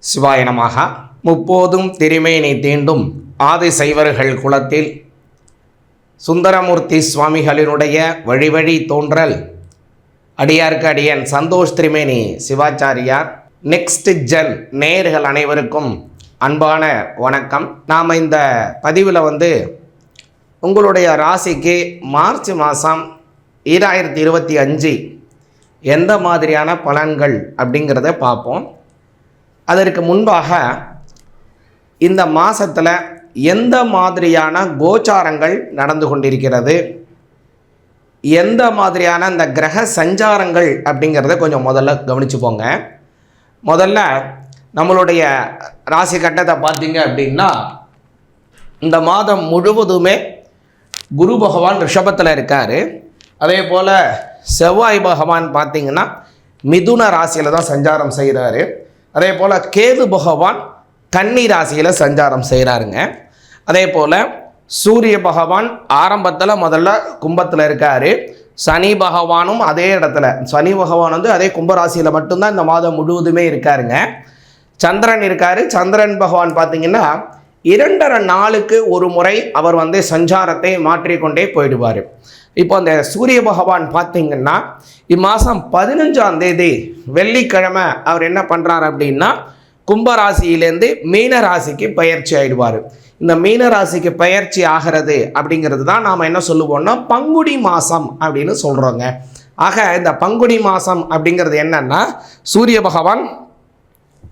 சிவாய நமஹ. முப்போதும் திருமேனி தீண்டும் ஆதிசைவர்கள் குலத்தில் சுந்தரமூர்த்தி சுவாமிகளினுடைய வழி தோன்றல் அடியார்க்கு அடியன் சந்தோஷ் திரிமேனி சிவாச்சாரியார். நெக்ஸ்ட் ஜென் நேயர்கள் அனைவருக்கும் அன்பான வணக்கம். நாம் இந்த பதிவில் உங்களுடைய ராசிக்கு மார்ச் மாதம் 2025 எந்த மாதிரியான பலன்கள் அப்படிங்கிறத பார்ப்போம். அதற்கு முன்பாக இந்த மாதத்தில் எந்த மாதிரியான கோச்சாரங்கள் நடந்து கொண்டிருக்கிறது, எந்த மாதிரியான இந்த கிரக சஞ்சாரங்கள் அப்படிங்கிறத கொஞ்சம் முதல்ல கவனிச்சுப்போங்க. முதல்ல நம்மளுடைய ராசி கட்டத்தை பார்த்தீங்க அப்படின்னா, இந்த மாதம் முழுவதுமே குரு பகவான் ரிஷபத்தில் இருக்கார். அதே போல் செவ்வாய் பகவான் பார்த்திங்கன்னா மிதுன ராசியில் தான் சஞ்சாரம் செய்கிறாரு. அதே போல் கேது பகவான் கன்னி ராசியில் சஞ்சாரம் செய்கிறாருங்க. அதே போல் சூரிய பகவான் ஆரம்பத்தில் முதல்ல கும்பத்தில் இருக்கார். சனி பகவானும் அதே இடத்துல, சனி பகவான் அதே கும்பராசியில் மட்டும்தான் இந்த மாதம் முழுவதுமே இருக்காருங்க. சந்திரன் இருக்கார். சந்திரன் பகவான் பார்த்திங்கன்னா 2.5 நாளுக்கு ஒரு முறை அவர் சஞ்சாரத்தை மாற்றிக்கொண்டே போயிடுவார். இப்போ அந்த சூரிய பகவான் பார்த்திங்கன்னா இம்மாதம் 15ஆம் தேதி வெள்ளிக்கிழமை அவர் என்ன பண்ணுறார் அப்படின்னா, கும்பராசியிலேருந்து மீன ராசிக்கு பயிற்சி ஆகிடுவார். இந்த மீன ராசிக்கு பயிற்சி ஆகிறது அப்படிங்கிறது தான் நாம் என்ன சொல்லுவோம்னா பங்குனி மாதம் அப்படின்னு சொல்கிறோங்க. ஆக இந்த பங்குனி மாதம் அப்படிங்கிறது என்னன்னா, சூரிய பகவான்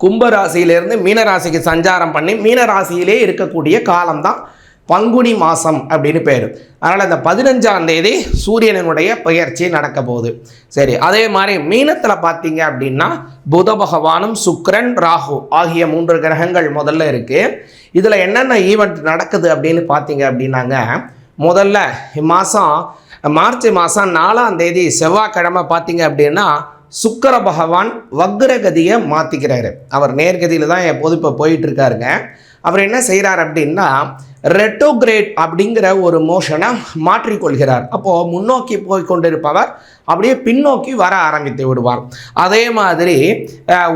கும்பராசியிலேருந்து மீனராசிக்கு சஞ்சாரம் பண்ணி மீனராசியிலே இருக்கக்கூடிய காலம்தான் பங்குனி மாதம் அப்படின்னு பேர். அதனால் இந்த 15ஆம் தேதி சூரியனுடைய பயிற்சி நடக்க போகுது. சரி, அதே மாதிரி மீனத்தில் பார்த்தீங்க அப்படின்னா புத பகவானும் சுக்கிரன் ராகு ஆகிய 3 கிரகங்கள் முதல்ல இருக்குது. இதில் என்னென்ன ஈவெண்ட் நடக்குது அப்படின்னு பார்த்தீங்க அப்படின்னாங்க, முதல்ல இம்மாதம் மார்ச் மாதம் 4ஆம் தேதி செவ்வாய்க்கிழமை பார்த்தீங்க அப்படின்னா சுக்கிர பகவான் வக்ரகதியை மாற்றிக்கிறாரு. அவர் நேர்கதியில் தான் எப்போது இப்போ போயிட்டுருக்காருங்க. அவர் என்ன செய்கிறார் அப்படின்னா ரெட்ரோகிரேட் அப்படிங்கிற ஒரு மோஷனை மாற்றிக்கொள்கிறார். அப்போது முன்னோக்கி போய் கொண்டிருப்பவர் அப்படியே பின்னோக்கி வர ஆரம்பித்து விடுவார். அதே மாதிரி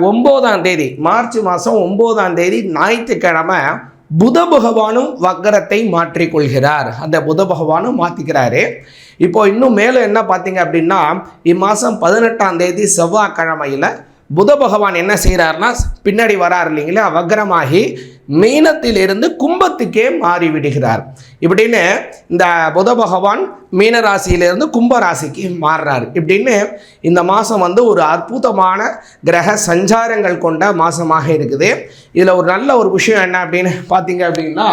9ஆம் தேதி மார்ச் மாதம் 9ஆம் தேதி ஞாயிற்றுக்கிழமை புத பகவானும் வக்ரத்தை மாற்றிக்கொள்கிறார். அந்த புத பகவானும் மாற்றிக்கிறாரு. இப்போ இன்னும் மேலே என்ன பார்த்தீங்க அப்படின்னா, இம்மாதம் 18ஆம் தேதி செவ்வாய்க்கிழமையில் புத பகவான் என்ன செய்கிறார்னா பின்னாடி வரார் இல்லைங்களா, வக்ரமாகி மீனத்திலிருந்து கும்பத்துக்கே மாறிவிடுகிறார். இப்படின்னு இந்த புத பகவான் மீனராசியிலிருந்து கும்பராசிக்கு மாறுறார். இப்படின்னு இந்த மாதம் ஒரு அற்புதமான கிரக சஞ்சாரங்கள் கொண்ட மாதமாக இருக்குது. இதில் ஒரு நல்ல ஒரு விஷயம் என்ன அப்படின்னு பார்த்தீங்க அப்படின்னா,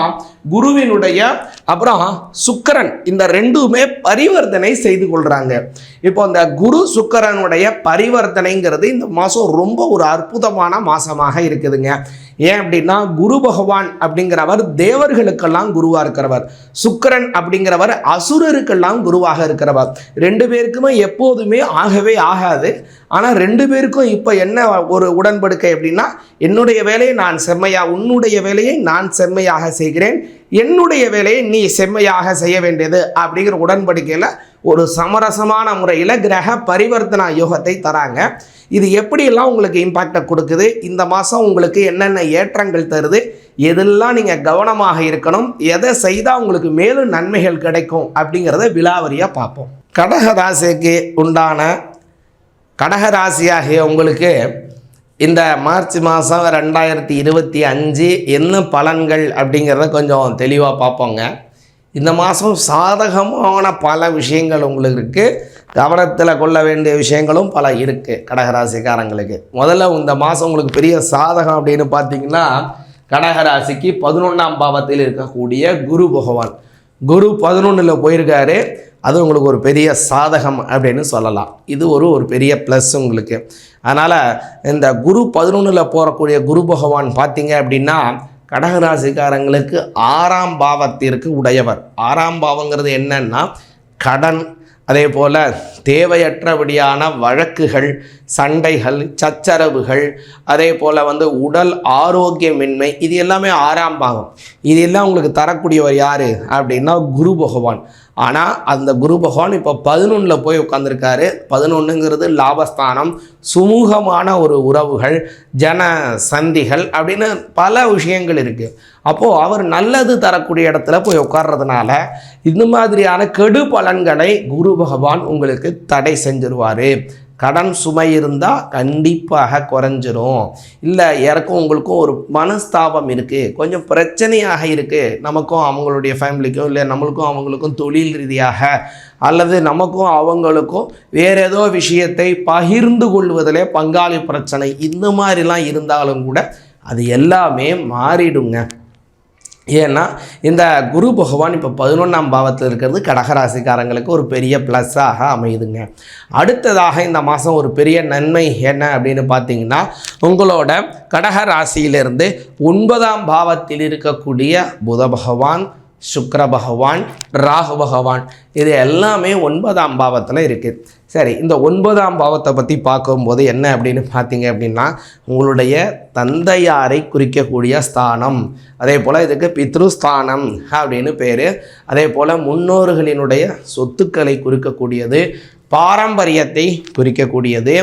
குருவினுடைய அப்புறம் சுக்கிரன் இந்த ரெண்டுமே பரிவர்த்தனை செய்து கொள்கிறாங்க. இப்போ இந்த குரு சுக்கிரனுடைய பரிவர்த்தனைங்கிறது இந்த மாதம் ரொம்ப ஒரு அற்புதமான மாதமாக இருக்குதுங்க. ஏன் அப்படின்னா, குரு பகவான் அப்படிங்கிறவர் தேவர்களுக்கெல்லாம் குருவாக இருக்கிறவர், சுக்கிரன் அப்படிங்கிறவர் அசுரருக்கெல்லாம் குருவாக இருக்கிறவர். 2 பேருக்குமே எப்போதுமே ஆகவே ஆகாது. ஆனால் 2 பேருக்கும் இப்போ என்ன ஒரு உடன்படிக்கை அப்படின்னா, என்னுடைய வேலையை நான் உன்னுடைய வேலையை நான் செம்மையாக செய்கிறேன், என்னுடைய வேலையை நீ செம்மையாக செய்ய வேண்டியது அப்படிங்கிற உடன்படிக்கையில் ஒரு சமரசமான முறையில் கிரக பரிவர்த்தனா யோகத்தை தராங்க. இது எப்படியெல்லாம் உங்களுக்கு இம்பாக்டை கொடுக்குது, இந்த மாதம் உங்களுக்கு என்னென்ன ஏற்றங்கள் தருது, எதெல்லாம் நீங்கள் கவனமாக இருக்கணும், எதை செய்தால் உங்களுக்கு மேலும் நன்மைகள் கிடைக்கும் அப்படிங்கிறத விலாவரியாக பார்ப்போம். கடகராசிக்கு உண்டான கடகராசியாகிய உங்களுக்கு இந்த மார்ச் மாதம் 2025 என்ன பலன்கள் அப்படிங்கிறத கொஞ்சம் தெளிவாக பார்ப்போங்க. இந்த மாதம் சாதகமான பல விஷயங்கள் உங்களுக்கு இருக்குது, கவனத்தில் கொள்ள வேண்டிய விஷயங்களும் பல இருக்குது கடகராசிக்காரங்களுக்கு. முதல்ல இந்த மாதம் உங்களுக்கு பெரிய சாதகம் அப்படின்னு பார்த்தீங்கன்னா, கடகராசிக்கு 11ஆம் பாவத்தில் இருக்கக்கூடிய குரு பகவான், குரு 11ல் போயிருக்காரு. அது உங்களுக்கு ஒரு பெரிய சாதகம் அப்படின்னு சொல்லலாம். இது ஒரு பெரிய ப்ளஸ் உங்களுக்கு. அதனால் இந்த குரு 11ல் போகக்கூடிய குரு பகவான் பார்த்தீங்க அப்படின்னா கடகராசிக்காரங்களுக்கு 6ஆம் பாவத்திற்கு உடையவர். 6ஆம் பாவங்கிறது என்னன்னா கடன், அதே போல் தேவையற்றபடியான வழக்குகள், சண்டைகள், சச்சரவுகள், அதே போல் உடல் ஆரோக்கியமின்மை, இது எல்லாமே 6ஆம் பாவம். இது எல்லாம் உங்களுக்கு தரக்கூடியவர் யார் அப்படின்னா குரு பகவான். ஆனால் அந்த குரு பகவான் இப்போ 11 போய் உட்காந்துருக்காரு. 11ங்கிறது லாபஸ்தானம், சுமூகமான ஒரு உறவுகள், ஜன சந்திகள் அப்படின்னு பல விஷயங்கள் இருக்குது. அப்போது அவர் நல்லது தரக்கூடிய இடத்துல போய் உட்கார்றதுனால இந்த மாதிரியான கெடு பலன்களை குரு பகவான் உங்களுக்கு தடை செஞ்சிருவார். கடன் சுமை இருந்தால் கண்டிப்பாக குறைஞ்சிரும். இல்லை யாருக்கும் உங்களுக்கும் ஒரு மனஸ்தாபம் இருக்குது, கொஞ்சம் பிரச்சனையாக இருக்குது, நமக்கும் அவங்களுடைய ஃபேமிலிக்கும் இல்லை நம்மளுக்கும் அவங்களுக்கும் தொழில் ரீதியாக அல்லது நமக்கும் அவங்களுக்கும் வேறு ஏதோ விஷயத்தை பகிர்ந்து கொள்வதிலே பங்காளி பிரச்சனை இந்த மாதிரிலாம் இருந்தாலும் கூட அது எல்லாமே மாறிடுங்க. ஏன்னா இந்த குரு பகவான் இப்போ 11ஆம் பாவத்தில் இருக்கிறது கடகராசிக்காரங்களுக்கு ஒரு பெரிய ப்ளஸ்ஸாக அமையுதுங்க. அடுத்ததாக இந்த மாதம் ஒரு பெரிய நன்மை என்ன அப்படின்னு பார்த்தீங்கன்னா, உங்களோட கடகராசியிலிருந்து 9ஆம் பாவத்தில் இருக்கக்கூடிய புத பகவான், சுக்கிர பகவான், ராகு பகவான் இது எல்லாமே 9ஆம் பாவத்தில் இருக்குது. சரி, இந்த 9ஆம் பாவத்தை பற்றி பார்க்கும்போது என்ன அப்படின்னு பார்த்தீங்க அப்படின்னா, உங்களுடைய தந்தையாரை குறிக்கக்கூடிய ஸ்தானம், அதே போல் இதுக்கு பித்ருஸ்தானம் அப்படின்னு பேர். அதே போல் முன்னோர்களினுடைய சொத்துக்களை குறிக்கக்கூடியது, பாரம்பரியத்தை குறிக்கக்கூடியது.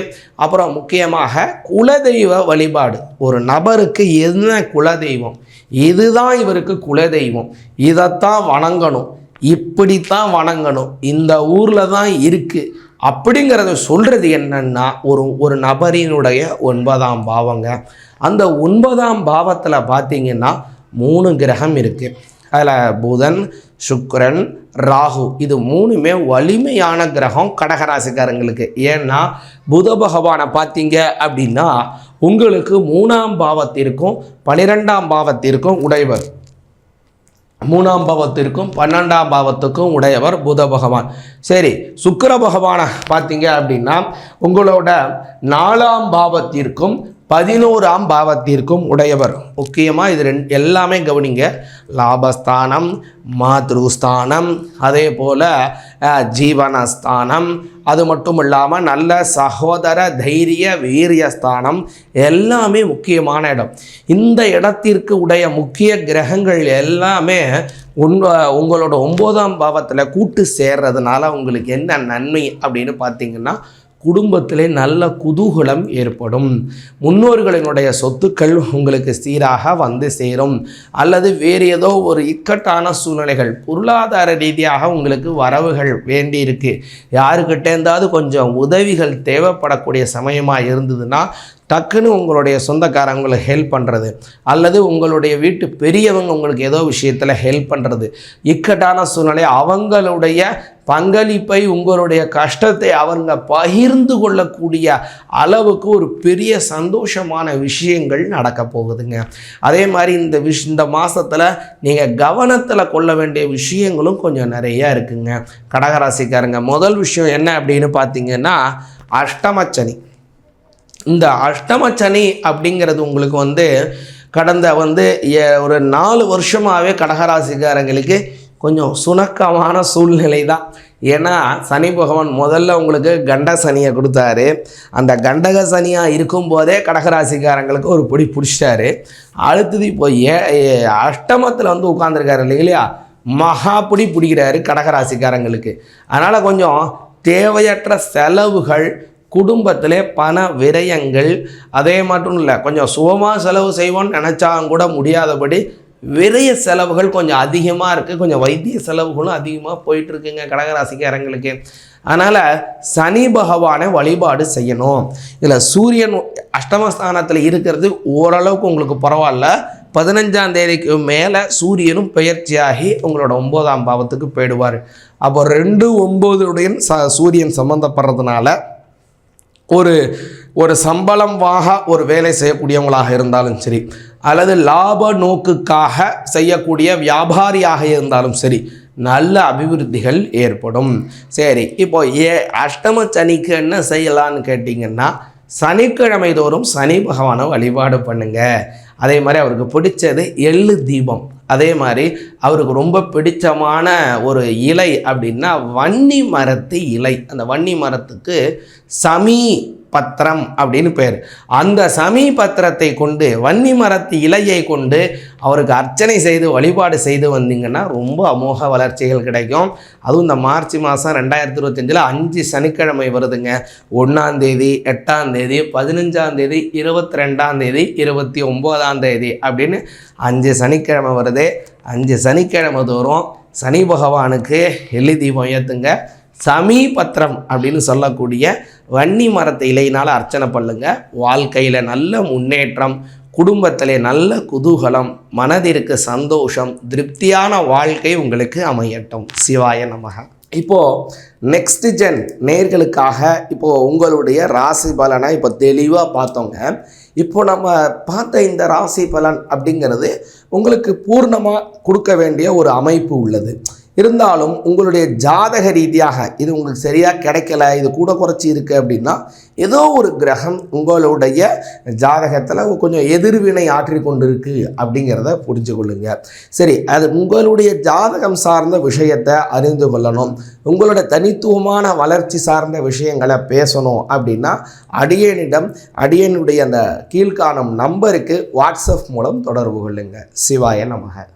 அப்புறம் முக்கியமாக குலதெய்வ வழிபாடு. ஒரு நபருக்கு என்ன குலதெய்வம், இதுதான் இவருக்கு குலதெய்வம், இதைத்தான் வணங்கணும், இப்படித்தான் வணங்கணும், இந்த ஊரில் தான் இருக்குது அப்படிங்கிறத சொல்கிறது என்னன்னா ஒரு நபரினுடைய 9ஆம் பாவங்க. அந்த 9ஆம் பாவத்தில் பார்த்தீங்கன்னா 3 கிரகம் இருக்குது. அதில் புதன், சுக்கிரன், ராகு இது 3மே வலிமையான கிரகம் கடகராசிக்காரங்களுக்கு. ஏன்னா புத பகவானை பார்த்தீங்க அப்படின்னா உங்களுக்கு 3ஆம் பாவத்திற்கும் 12ஆம் பாவத்திற்கும் உடையவர், 3ஆம் பாவத்திற்கும் 12ஆம் பாவத்துக்கும் உடையவர் புத பகவான். சரி, சுக்கிர பகவானை பார்த்தீங்க அப்படின்னா உங்களோட 4ஆம் பாவத்திற்கும் 11ஆம் பாவத்திற்கும் உடையவர். முக்கியமாக இது எல்லாமே கவனிங்க. லாபஸ்தானம், மாத்ருஸ்தானம், அதே போல் ஜீவனஸ்தானம், அது மட்டும் இல்லாமல் நல்ல சகோதர தைரிய வீரியஸ்தானம் எல்லாமே முக்கியமான இடம். இந்த இடத்திற்கு உடைய முக்கிய கிரகங்கள் எல்லாமே உங்களோட 9ஆம் பாவத்தில் கூட்டு சேர்றதுனால உங்களுக்கு என்ன நன்மை அப்படின்னு பார்த்தீங்கன்னா, குடும்பத்திலே நல்ல குதூகலம் ஏற்படும், முன்னோர்களினுடைய சொத்துக்கள் உங்களுக்கு சீராக வந்து சேரும், அல்லது வேறு ஏதோ ஒரு இக்கட்டான சூழ்நிலைகள் பொருளாதார ரீதியாக உங்களுக்கு வரவுகள் வேண்டியிருக்கு, யாருக்கிட்டேருந்தாவது கொஞ்சம் உதவிகள் தேவைப்படக்கூடிய சமயமாக இருந்ததுன்னா டக்குன்னு உங்களுடைய சொந்தக்காரங்களுக்கு ஹெல்ப் பண்ணுறது, அல்லது உங்களுடைய வீட்டு பெரியவங்க உங்களுக்கு ஏதோ விஷயத்தில் ஹெல்ப் பண்ணுறது, இக்கட்டான சூழ்நிலை அவங்களுடைய பங்களிப்பை உங்களுடைய கஷ்டத்தை அவங்க பகிர்ந்து கொள்ளக்கூடிய அளவுக்கு ஒரு பெரிய சந்தோஷமான விஷயங்கள் நடக்க போகுதுங்க. அதே மாதிரி இந்த மாதத்தில் நீங்கள் கவனத்தில் கொள்ள வேண்டிய விஷயங்களும் கொஞ்சம் நிறையா இருக்குங்க கடகராசிக்காரங்க. முதல் விஷயம் என்ன அப்படின்னு பார்த்தீங்கன்னா, அஷ்டமச்சனி. இந்த அஷ்டமச்சனி அப்படிங்கிறது உங்களுக்கு கடந்த ஒரு 4 வருஷமாகவே கடகராசிக்காரங்களுக்கு கொஞ்சம் சுணக்கமான சூழ்நிலை தான். ஏன்னா சனி பகவான் முதல்ல உங்களுக்கு கண்ட சனியை கொடுத்தாரு. அந்த கண்டக சனியாக இருக்கும்போதே கடகராசிக்காரங்களுக்கு ஒரு பிடி பிடிச்சிட்டாரு. அடுத்தது இப்போ அஷ்டமத்தில் உட்காந்துருக்காரு இல்லையா, மகா பிடி பிடிக்கிறாரு கடகராசிக்காரங்களுக்கு. அதனால் கொஞ்சம் தேவையற்ற செலவுகள், குடும்பத்திலே பண விரயங்கள், அதே மட்டும் இல்லை கொஞ்சம் சுகமாக செலவு செய்வோன்னு நினச்சாலும் கூட முடியாதபடி விரய செலவுகள் கொஞ்சம் அதிகமாக இருக்குது. கொஞ்சம் வைத்திய செலவுகளும் அதிகமாக போயிட்டுருக்குங்க கடகராசிக்காரங்களுக்கு. அதனால் சனி பகவானை வழிபாடு செய்யணும். இதில் சூரியன் அஷ்டமஸ்தானத்தில் இருக்கிறது ஓரளவுக்கு உங்களுக்கு பரவாயில்ல. 15ஆம் தேதிக்கு மேலே சூரியனும் பெயர்ச்சியாகி உங்களோட 9ஆம் பாவத்துக்கு போயிடுவார். அப்போ 2-9 சூரியன் சம்மந்தப்படுறதுனால ஒரு சம்பளம் ஒரு வேலை செய்யக்கூடியவங்களாக இருந்தாலும் சரி, அல்லது லாப நோக்குக்காக செய்யக்கூடிய வியாபாரியாக இருந்தாலும் சரி, நல்ல அபிவிருத்திகள் ஏற்படும். சரி, இப்போ அஷ்டம சனிக்கு என்ன செய்யலான்னு கேட்டிங்கன்னா, சனிக்கிழமை தோறும் சனி பகவானை வழிபாடு பண்ணுங்க. அதே மாதிரி அவருக்கு பிடிச்சது எள்ளு தீபம். அதே மாதிரி அவருக்கு ரொம்ப பிடிச்சமான ஒரு இலை அப்படின்னா வன்னி மரத்து இலை. அந்த வன்னி மரத்துக்கு சமி பத்திரம் அப்படின்னு பேர். அந்த சமீ பத்திரத்தை கொண்டு வன்னி மரத்து இலையை கொண்டு அவருக்கு அர்ச்சனை செய்து வழிபாடு செய்து வந்தீங்கன்னா ரொம்ப அமோக வளர்ச்சிகள் கிடைக்கும். அதுவும் இந்த மார்ச் மாதம் 2025 5 சனிக்கிழமை வருதுங்க. 1ஆம் தேதி, 8ஆம் தேதி, 15ஆம் தேதி, 22ஆம் தேதி, 29ஆம் தேதி அப்படின்னு 5 சனிக்கிழமை வருது. 5 சனிக்கிழமை தோறும் சனி பகவானுக்கு எள்ளி தீபம் ஏற்றுங்க. சமீ பத்திரம் அப்படின்னு சொல்லக்கூடிய வன்னி மரத்தை இலையினால் அர்ச்சனை பண்ணுங்க. வாழ்க்கையில் நல்ல முன்னேற்றம், குடும்பத்திலே நல்ல குதூகலம், மனதிற்கு சந்தோஷம், திருப்தியான வாழ்க்கை உங்களுக்கு அமையட்டும். சிவாய நமக. இப்போது நெக்ஸ்ட் ஜென் நேர்களுக்காக இப்போது உங்களுடைய ராசி பலனை இப்போ தெளிவாக பார்த்தோங்க. இப்போ நம்ம பார்த்த இந்த ராசி பலன் அப்படிங்கிறது உங்களுக்கு பூர்ணமாக கொடுக்க வேண்டிய ஒரு அமைப்பு உள்ளது. இருந்தாலும் உங்களுடைய ஜாதக ரீதியாக இது உங்களுக்கு சரியாக கிடைக்கல, இது கூட குறைச்சி இருக்குது அப்படின்னா ஏதோ ஒரு கிரகம் உங்களுடைய ஜாதகத்தில் கொஞ்சம் எதிர்வினை ஆற்றி கொண்டு இருக்கு அப்படிங்கிறத புரிஞ்சு கொள்ளுங்க. சரி, அது உங்களுடைய ஜாதகம் சார்ந்த விஷயத்தை அறிந்து கொள்ளணும், உங்களோட தனித்துவமான வளர்ச்சி சார்ந்த விஷயங்களை பேசணும் அப்படின்னா அடியனுடைய அந்த கீழ்காணும் நம்பருக்கு வாட்ஸ்அப் மூலம் தொடர்பு கொள்ளுங்க. சிவாய நமக.